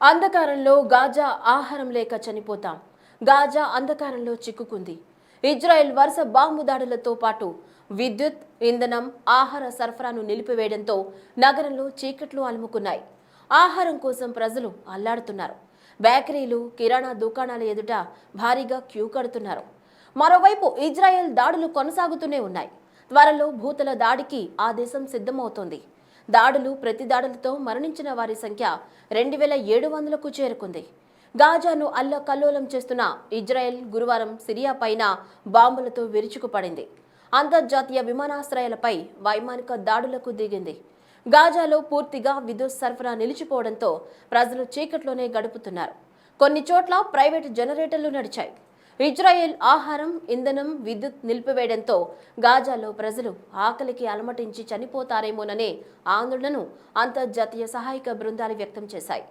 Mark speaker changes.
Speaker 1: అంధకారంలో గాజా ఆహారం లేక చనిపోతాం. గాజా అంధకారంలో చిక్కుకుంది. ఇజ్రాయెల్ వరుస బాంబు దాడులతో పాటు విద్యుత్, ఇంధనం, ఆహార సరఫరాను నిలిపివేయడంతో నగరంలో చీకట్లు అలుముకున్నాయి. ఆహారం కోసం ప్రజలు అల్లాడుతున్నారు. బేకరీలు, కిరాణా దుకాణాల ఎదుట భారీగా క్యూ కడుతున్నారు. మరోవైపు ఇజ్రాయెల్ దాడులు కొనసాగుతూనే ఉన్నాయి. త్వరలో భూతల దాడికి ఆ దేశం సిద్ధమవుతోంది. దాడులు ప్రతి దాడులతో మరణించిన వారి సంఖ్య 2700కు చేరుకుంది. గాజాను అల్లకల్లోలం చేస్తున్న ఇజ్రాయెల్ గురువారం సిరియా పైన బాంబులతో విరుచుకుపడింది. అంతర్జాతీయ విమానాశ్రయాలపై వైమానిక దాడులకు దిగింది. గాజాలో పూర్తిగా విద్యుత్ సరఫరా నిలిచిపోవడంతో ప్రజలు చీకట్లోనే గడుపుతున్నారు. కొన్ని చోట్ల ప్రైవేటు జనరేటర్లు నడిచాయి. ఇజ్రాయెల్ ఆహారం, ఇంధనం, విద్యుత్ నిలిపివేయడంతో గాజాలో ప్రజలు ఆకలికి అలమటించి చనిపోతారేమోననే ఆందోళనను అంతర్జాతీయ సహాయక బృందాలు వ్యక్తం చేశాయి.